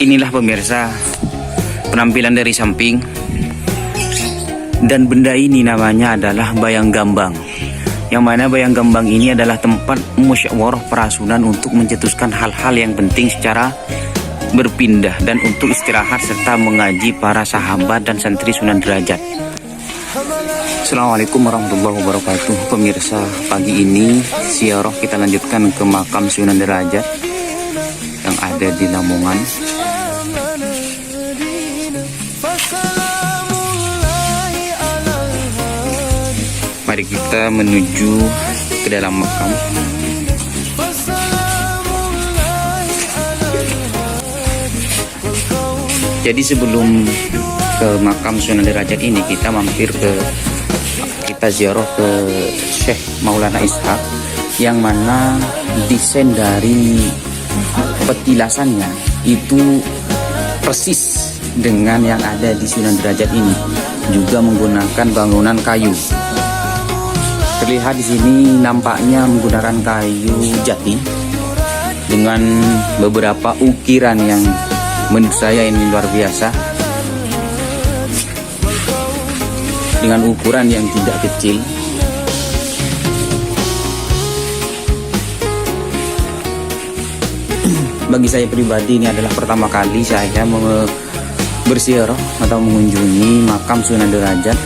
Inilah pemirsa penampilan dari samping, dan benda ini namanya adalah Bayang Gambang, yang mana Bayang Gambang ini adalah tempat musyawarah perasunan untuk mencetuskan hal-hal yang penting secara berpindah dan untuk istirahat serta mengaji para sahabat dan santri Sunan Derajat. Assalamualaikum warahmatullahi wabarakatuh. Pemirsa, pagi ini ziarah kita lanjutkan ke makam Sunan Derajat yang ada di Lamongan. Mari kita menuju ke dalam makam. Jadi sebelum ke makam Sunan Derajat ini kita ziarah ke Syekh Maulana Ishaq, yang mana desain dari petilasannya itu persis dengan yang ada di Sunan Derajat ini, juga menggunakan bangunan kayu. Terlihat di sini nampaknya menggunakan kayu jati dengan beberapa ukiran yang menurut saya ini luar biasa, dengan ukuran yang tidak kecil. Bagi saya pribadi ini adalah pertama kali saya berziarah atau mengunjungi makam Sunan Derajat.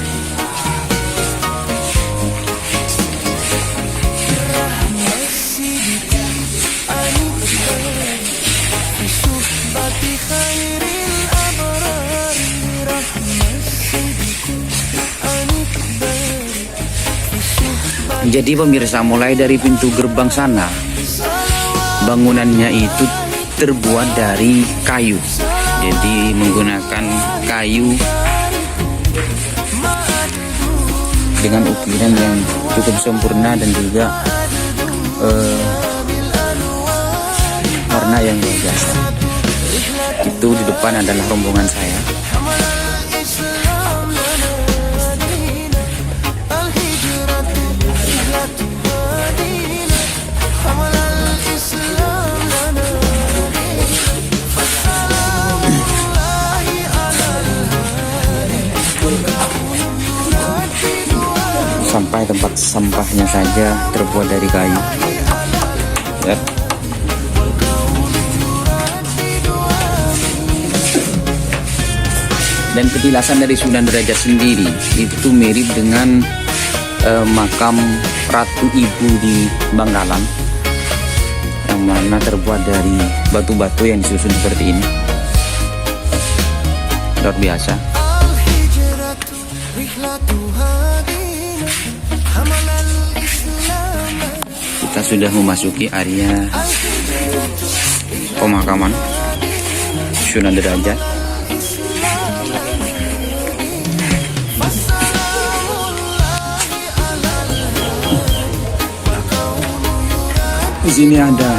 Jadi pemirsa, mulai dari pintu gerbang sana, bangunannya itu terbuat dari kayu. Jadi menggunakan kayu dengan ukiran yang cukup sempurna dan juga warna yang luar biasa. Itu di depan adalah rombongan saya. Sampai tempat sampahnya saja terbuat dari kayu. Ya. Dan petilasan dari Sunan Derajat sendiri itu mirip dengan makam Ratu Ibu di Bangkalan, yang mana terbuat dari batu-batu yang disusun seperti ini. Luar biasa. Kita sudah memasuki area pemakaman Sunan Derajat. Di sini ada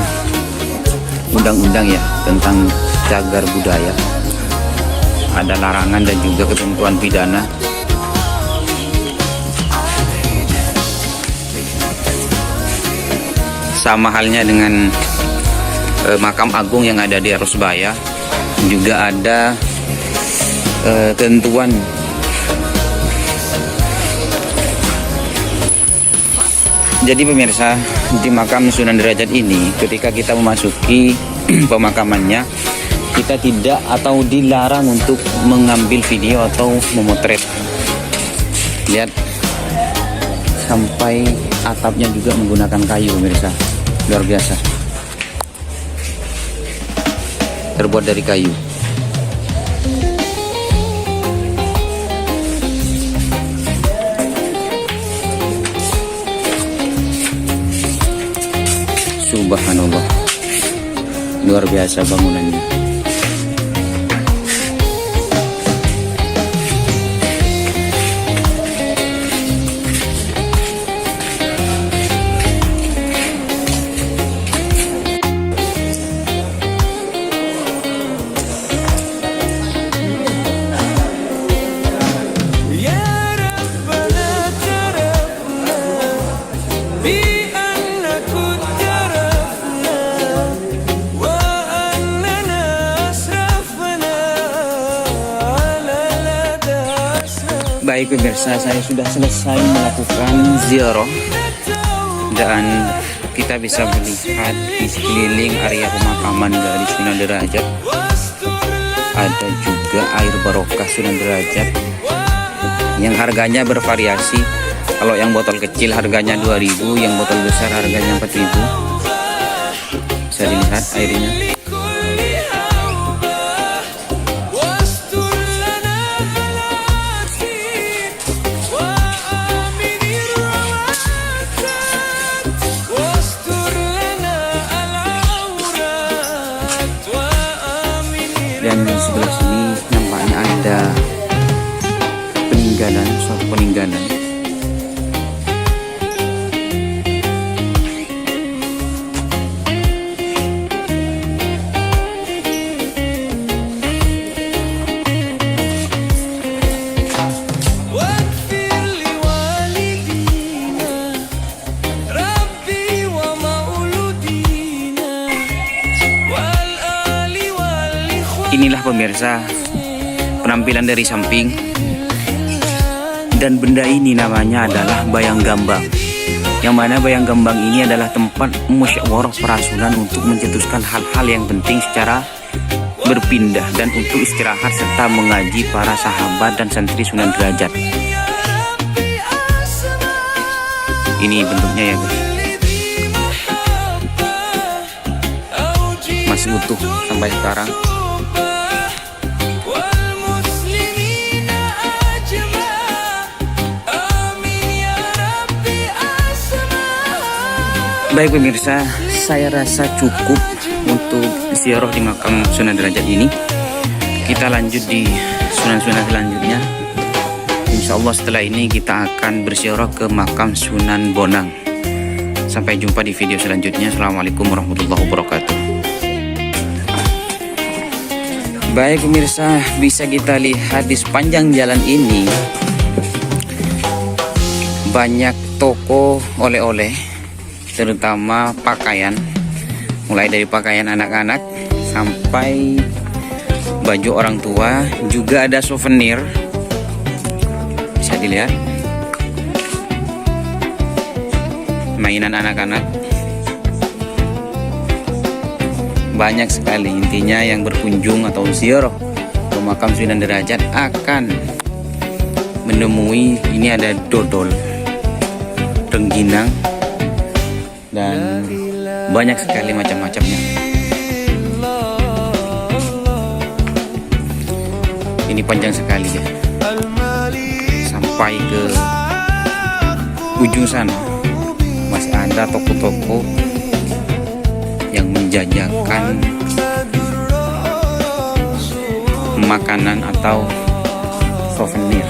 undang-undang ya tentang cagar budaya. Ada larangan dan juga ketentuan pidana. Sama halnya dengan makam agung yang ada di Arusbaya, juga ada ketentuan. Jadi pemirsa, di makam Sunan Derajat ini ketika kita memasuki pemakamannya, kita tidak atau dilarang untuk mengambil video atau memotret. Lihat, sampai atapnya juga menggunakan kayu pemirsa. Luar biasa, terbuat dari kayu. Subhanallah, luar biasa bangunannya. Baik pemirsa, saya sudah selesai melakukan ziarah dan kita bisa melihat di sekeliling area pemakaman dari Sunan Derajat. Ada juga air barokah Sunan Derajat yang harganya bervariasi. Kalau yang botol kecil harganya 2.000, yang botol besar harganya 4.000. Bisa dilihat airnya. Dan di sebelah sini nampaknya ada peninggalan, suatu peninggalan. Inilah pemirsa penampilan dari samping, dan benda ini namanya adalah bayang gambang, yang mana bayang gambang ini adalah tempat musyawarah perasunan untuk mencetuskan hal-hal yang penting secara berpindah dan untuk istirahat serta mengaji para sahabat dan santri Sunan Derajat. Ini bentuknya ya guys, masih utuh sampai sekarang. Baik pemirsa, saya rasa cukup untuk ziarah di makam Sunan Derajat ini. Kita lanjut di sunan-sunan selanjutnya. Insya Allah setelah ini kita akan berziarah ke makam Sunan Bonang. Sampai jumpa di video selanjutnya. Assalamualaikum warahmatullahi wabarakatuh. Baik pemirsa, bisa kita lihat di sepanjang jalan ini banyak toko oleh-oleh, terutama pakaian, mulai dari pakaian anak-anak sampai baju orang tua. Juga ada souvenir, bisa dilihat, mainan anak-anak, banyak sekali. Intinya yang berkunjung atau ziarah ke makam Sunan Derajat akan menemui ini, ada dodol, rengginang, dan banyak sekali macam-macamnya. Ini panjang sekali ya, sampai ke ujung sana masih ada toko-toko yang menjajakan makanan atau souvenir.